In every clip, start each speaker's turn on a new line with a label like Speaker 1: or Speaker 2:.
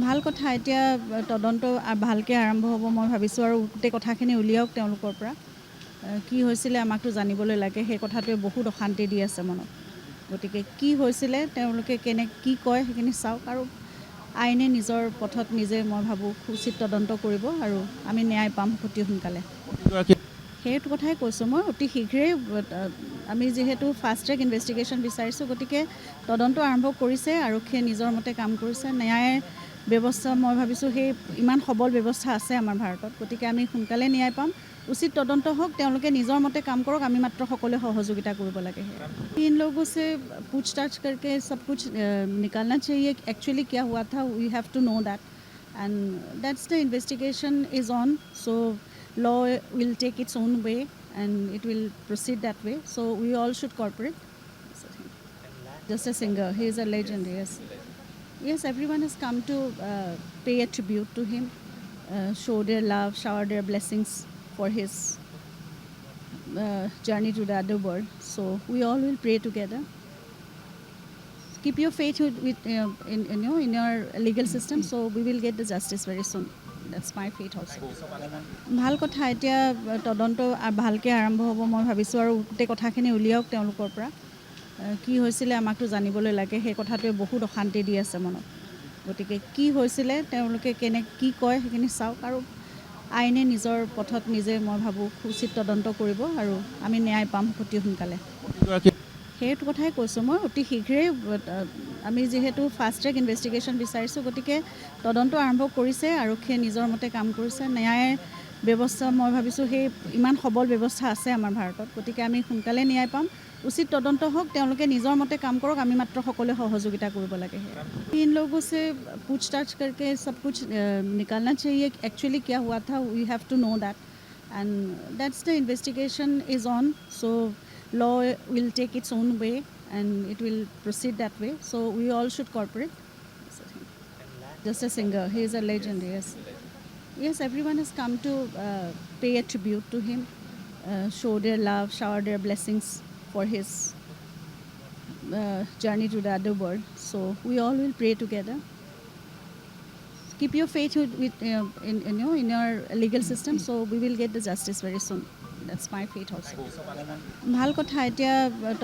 Speaker 1: ভাল কথা এতিয়া তদন্ত ভালকৈ আৰম্ভ হ'ব মই ভাবিছোঁ আৰু গোটেই কথাখিনি উলিয়াওক তেওঁলোকৰ পৰা কি হৈছিলে আমাকতো জানিবলৈ লাগে সেই কথাটোৱে বহুত অশান্তি দি আছে মনত গতিকে কি হৈছিলে তেওঁলোকে কি কয় সেইখিনি চাওক আৰু আইনে নিজৰ পথত নিজে মই ভাবোঁ উচিত তদন্ত কৰিব আৰু আমি ন্যায় পাম অতি সোনকালে সেইটো কথাই কৈছোঁ মই অতি শীঘ্ৰেই আমি যিহেতু ফাষ্ট ট্ৰেক ইনভেষ্টিগেশ্যন বিচাৰিছোঁ গতিকে তদন্ত আৰম্ভ কৰিছে আৰক্ষীয়ে নিজৰ মতে কাম কৰিছে ন্যায় ব্যৱস্থা মই ভাবিছোঁ সেই ইমান সবল ব্যৱস্থা আছে আমাৰ ভাৰতত গতিকে আমি সোনকালে ন্যায় পাম উচিত তদন্ত হওক তেওঁলোকে নিজৰ মতে কাম কৰক আমি মাত্ৰ সকলোৱে সহযোগিতা কৰিব লাগে इन लोगों से पूछताछ करके सब कुछ निकालना चाहिए एक्चुअली क्या हुआ था we have to know that and that's the investigation is on so law will take its own way and it will proceed that way so we all should cooperate just a singer he is a legend yes everyone has come to pay a tribute to him show their love shower their blessings for his journey to the other world so we all will pray together keep your faith in your legal system so we will get the justice very soon that's my faith also ভাল কথা এতিয়া তদন্ত ভালকৈ আৰম্ভ হ'ব মই ভাবিছোঁ আৰু গোটেই কথাখিনি উলিয়াওক তেওঁলোকৰ পৰা কি হৈছিলে আমাকতো জানিবলৈ লাগে সেই কথাটোৱে বহুত অশান্তি দি আছে মনত গতিকে কি হৈছিলে তেওঁলোকে কি কয় সেইখিনি চাওক আৰু আইনে নিজৰ পথত নিজে মই ভাবোঁ উচিত তদন্ত কৰিব আৰু আমি ন্যায় পাম অতি সোনকালে সেইটো কথাই কৈছোঁ মই অতি শীঘ্ৰেই আমি যিহেতু ফাষ্ট ট্ৰেক ইনভেষ্টিগেশ্যন বিচাৰিছোঁ গতিকে তদন্ত আৰম্ভ কৰিছে আৰক্ষীয়ে নিজৰ মতে কাম কৰিছে ন্যায় ব্যৱস্থা মই ভাবিছোঁ সেই ইমান সবল ব্যৱস্থা আছে আমাৰ ভাৰতত গতিকে আমি সোনকালে ন্যায় পাম উচিত তদন্ত হওক তেওঁলোকে নিজৰ মতে কাম কৰক আমি মাত্ৰ সকলোৱে সহযোগিতা কৰিব লাগে इन लोगों से पूछताछ करके सब कुछ निकालना चाहिए एक्चुअली क्या हुआ था we have to know that and that's the investigation is on so law will take its own way and it will proceed that way so we all should cooperate just a singer he is a legend yes everyone has come to pay a tribute to him show their love shower their blessings for his journey to the other world so we all will pray together keep your faith in your legal system so we will get the justice very soon that's my faith also ভাল কথা এতিয়া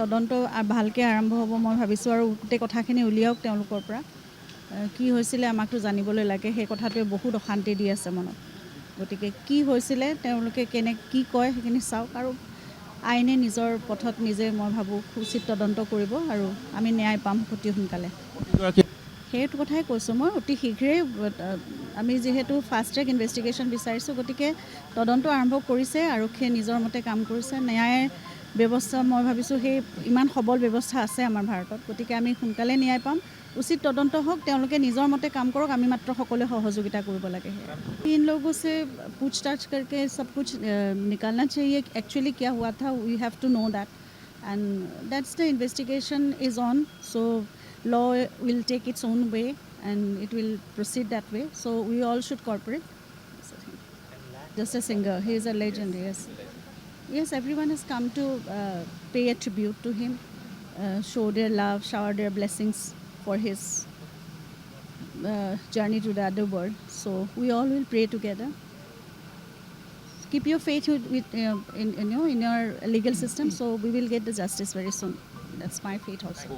Speaker 1: তদন্ত ভালকৈ আৰম্ভ হ'ব মই ভাবিছোঁ আৰু গোটেই কথাখিনি উলিয়াওক তেওঁলোকৰ পৰা কি হৈছিলে আমাকতো জানিবলৈ লাগে সেই কথাটোৱে বহুত অশান্তি দি আছে মনত গতিকে কি হৈছিলে তেওঁলোকে কি কয় সেইখিনি চাওক আৰু আইনে নিজৰ পথত নিজে মই ভাবোঁ উচিত তদন্ত কৰিব আৰু আমি ন্যায় পাম অতি সোনকালে সেইটো কথাই কৈছোঁ মই অতি শীঘ্ৰেই আমি যিহেতু ফাষ্ট ট্ৰেক ইনভেষ্টিগেশ্যন বিচাৰিছোঁ গতিকে তদন্ত আৰম্ভ কৰিছে আৰক্ষীয়ে নিজৰ মতে কাম কৰিছে ন্যায় ব্যৱস্থা মই ভাবিছোঁ সেই ইমান সবল ব্যৱস্থা আছে আমাৰ ভাৰতত গতিকে আমি সোনকালে ন্যায় পাম উচিত তদন্ত হওক তেওঁলোকে নিজৰ মতে কাম কৰক আমি মাত্ৰ সকলোৱে সহযোগিতা কৰিব লাগে इन लोगों से पूछताछ करके सब कुछ निकालना चाहिए एक्चुअली क्या हुआ था we have to know that and that's the investigation is on so law will take its own way and it will proceed that way so we all should cooperate just a singer he is a legend yes everyone has come to pay a tribute to him show their love shower their blessings for his journey to the other world so we all will pray together keep your faith in your legal system so we will get the justice very soon that's my faith also